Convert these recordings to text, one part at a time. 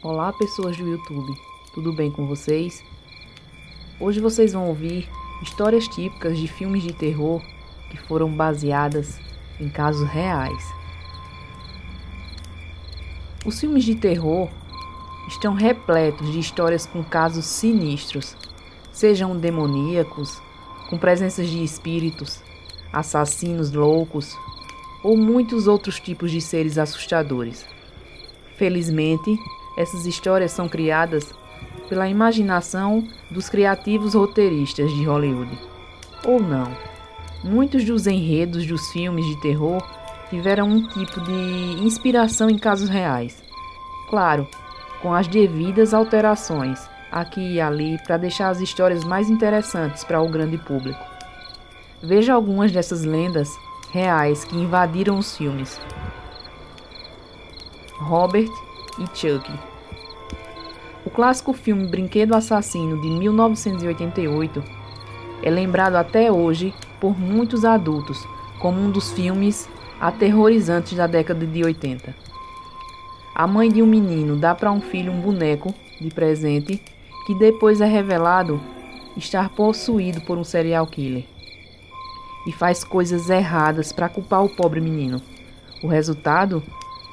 Olá, pessoas do YouTube, tudo bem com vocês? Hoje vocês vão ouvir histórias típicas de filmes de terror que foram baseadas em casos reais. Os filmes de terror estão repletos de histórias com casos sinistros, sejam demoníacos, com presenças de espíritos, assassinos loucos ou muitos outros tipos de seres assustadores. Felizmente, essas histórias são criadas pela imaginação dos criativos roteiristas de Hollywood. Ou não. Muitos dos enredos dos filmes de terror tiveram um tipo de inspiração em casos reais. Claro, com as devidas alterações aqui e ali para deixar as histórias mais interessantes para o grande público. Veja algumas dessas lendas reais que invadiram os filmes. Robert e Chuck. O clássico filme Brinquedo Assassino de 1988 é lembrado até hoje por muitos adultos como um dos filmes aterrorizantes da década de 80. A mãe de um menino dá para um filho um boneco de presente que depois é revelado estar possuído por um serial killer e faz coisas erradas para culpar o pobre menino. O resultado?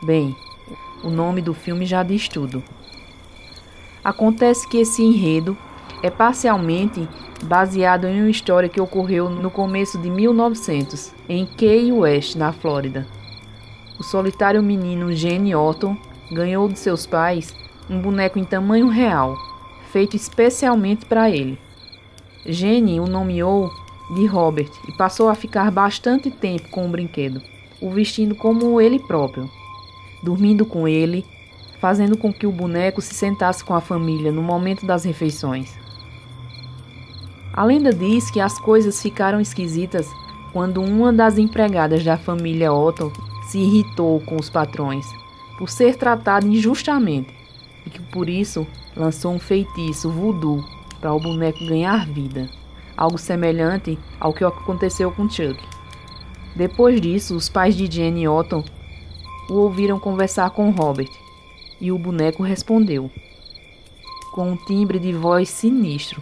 Bem, o nome do filme já diz tudo. Acontece que esse enredo é parcialmente baseado em uma história que ocorreu no começo de 1900, em Key West, na Flórida. O solitário menino Gene Otto ganhou de seus pais um boneco em tamanho real, feito especialmente para ele. Gene o nomeou de Robert e passou a ficar bastante tempo com o brinquedo, o vestindo como ele próprio, dormindo com ele, fazendo com que o boneco se sentasse com a família no momento das refeições. A lenda diz que as coisas ficaram esquisitas quando uma das empregadas da família Otto se irritou com os patrões por ser tratada injustamente e que por isso lançou um feitiço voodoo para o boneco ganhar vida, algo semelhante ao que aconteceu com Chuck. Depois disso, os pais de Gene Otto o ouviram conversar com Robert e o boneco respondeu, com um timbre de voz sinistro.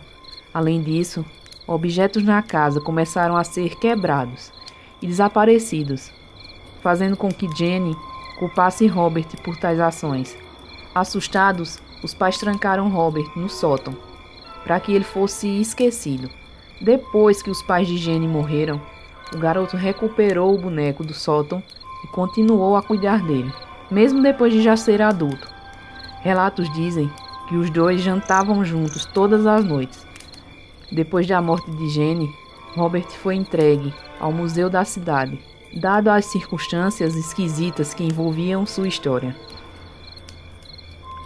Além disso, objetos na casa começaram a ser quebrados e desaparecidos, fazendo com que Gene culpasse Robert por tais ações. Assustados, os pais trancaram Robert no sótão, para que ele fosse esquecido. Depois que os pais de Gene morreram, o garoto recuperou o boneco do sótão e continuou a cuidar dele, mesmo depois de já ser adulto. Relatos dizem que os dois jantavam juntos todas as noites. Depois da morte de Gene, Robert foi entregue ao museu da cidade, dado as circunstâncias esquisitas que envolviam sua história.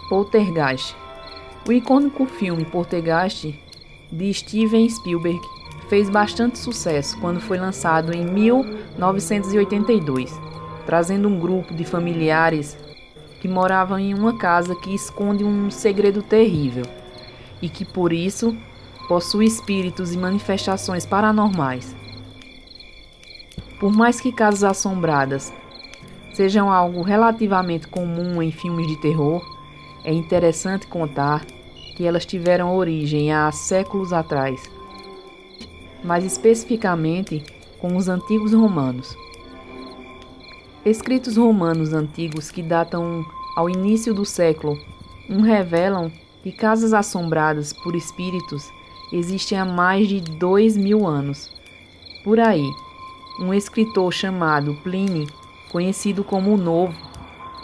Poltergeist. O icônico filme Poltergeist de Steven Spielberg fez bastante sucesso quando foi lançado em 1982, trazendo um grupo de familiares que moravam em uma casa que esconde um segredo terrível e que, por isso, possui espíritos e manifestações paranormais. Por mais que casas assombradas sejam algo relativamente comum em filmes de terror, é interessante contar que elas tiveram origem há séculos atrás, mais especificamente com os antigos romanos. Escritos romanos antigos que datam ao início do século I revelam que casas assombradas por espíritos existem há mais de 2000 anos. Por aí, um escritor chamado Plínio, conhecido como o Novo,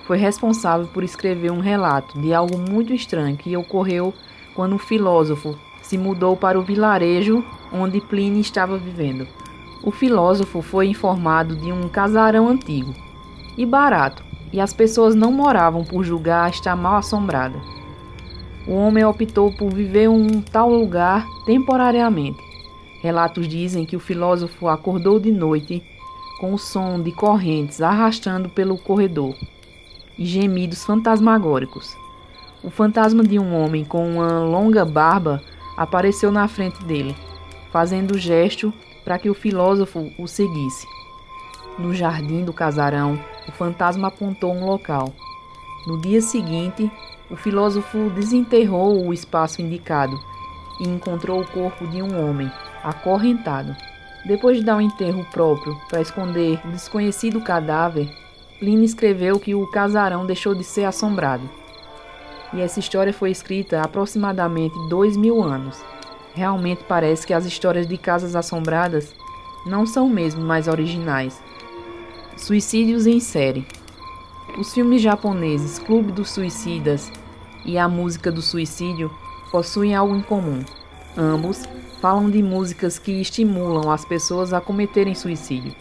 foi responsável por escrever um relato de algo muito estranho que ocorreu quando um filósofo se mudou para o vilarejo onde Plínio estava vivendo. O filósofo foi informado de um casarão antigo e barato, e as pessoas não moravam por julgar estar mal assombrada. O homem optou por viver em um tal lugar temporariamente. Relatos dizem que o filósofo acordou de noite com o som de correntes arrastando pelo corredor e gemidos fantasmagóricos. O fantasma de um homem com uma longa barba apareceu na frente dele, fazendo gesto para que o filósofo o seguisse. No jardim do casarão, o fantasma apontou um local No dia seguinte, o filósofo desenterrou o espaço indicado e encontrou o corpo de um homem, acorrentado. Depois de dar um enterro próprio para esconder o desconhecido cadáver, Plínio escreveu que o casarão deixou de ser assombrado. E essa história foi escrita há aproximadamente 2000 anos. Realmente parece que as histórias de casas assombradas não são mesmo mais originais. Suicídios em série. Os filmes japoneses Clube dos Suicidas e A Música do Suicídio possuem algo em comum. Ambos falam de músicas que estimulam as pessoas a cometerem suicídio,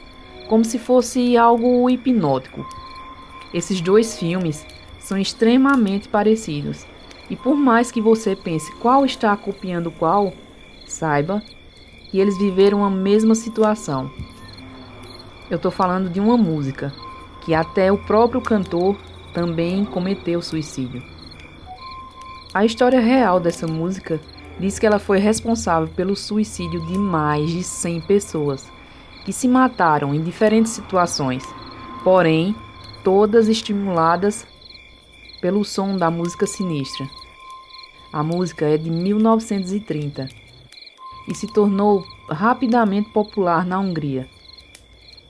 como se fosse algo hipnótico. Esses dois filmes são extremamente parecidos, e por mais que você pense qual está copiando qual, saiba que eles viveram a mesma situação. Eu estou falando de uma música que até o próprio cantor também cometeu suicídio. A história real dessa música diz que ela foi responsável pelo suicídio de mais de 100 pessoas, que se mataram em diferentes situações, porém, todas estimuladas pelo som da música sinistra. A música é de 1930 e se tornou rapidamente popular na Hungria,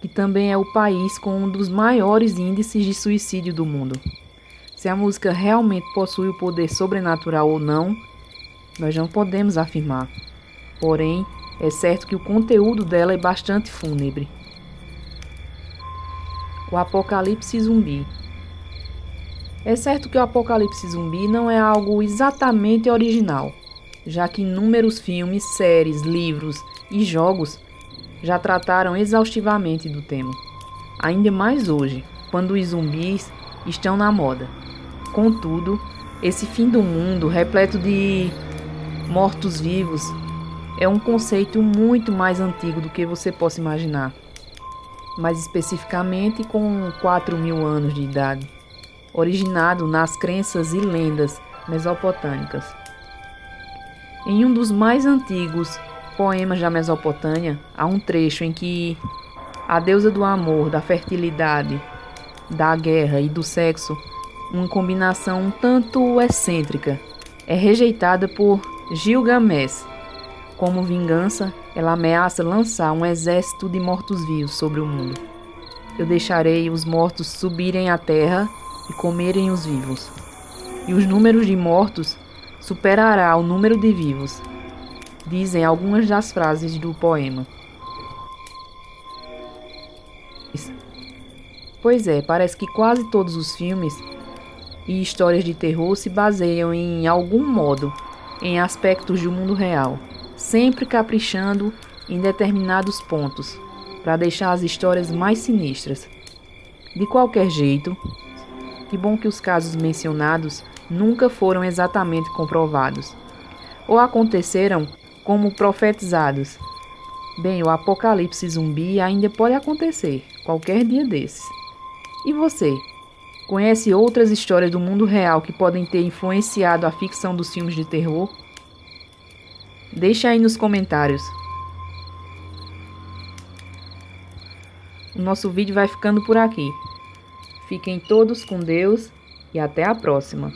que também é o país com um dos maiores índices de suicídio do mundo. Se a música realmente possui o poder sobrenatural ou não, nós não podemos afirmar. Porém, é certo que o conteúdo dela é bastante fúnebre. O apocalipse zumbi. É certo que o apocalipse zumbi não é algo exatamente original, já que inúmeros filmes, séries, livros e jogos já trataram exaustivamente do tema. Ainda mais hoje, quando os zumbis estão na moda. Contudo, esse fim do mundo repleto de mortos-vivos é um conceito muito mais antigo do que você possa imaginar, mais especificamente com 4.000 anos de idade, originado nas crenças e lendas mesopotâmicas. Em um dos mais antigos poemas da Mesopotâmia, há um trecho em que a deusa do amor, da fertilidade, da guerra e do sexo, uma combinação um tanto excêntrica, é rejeitada por Gilgamesh. Como vingança, ela ameaça lançar um exército de mortos-vivos sobre o mundo. Eu deixarei os mortos subirem à terra e comerem os vivos. E os números de mortos superará o número de vivos, dizem algumas das frases do poema. Pois é, parece que quase todos os filmes e histórias de terror se baseiam em algum modo em aspectos do mundo real, sempre caprichando em determinados pontos, para deixar as histórias mais sinistras. De qualquer jeito, que bom que os casos mencionados nunca foram exatamente comprovados, ou aconteceram como profetizados. Bem, o apocalipse zumbi ainda pode acontecer, qualquer dia desses. E você? Conhece outras histórias do mundo real que podem ter influenciado a ficção dos filmes de terror? Deixa aí nos comentários. O nosso vídeo vai ficando por aqui. Fiquem todos com Deus e até a próxima.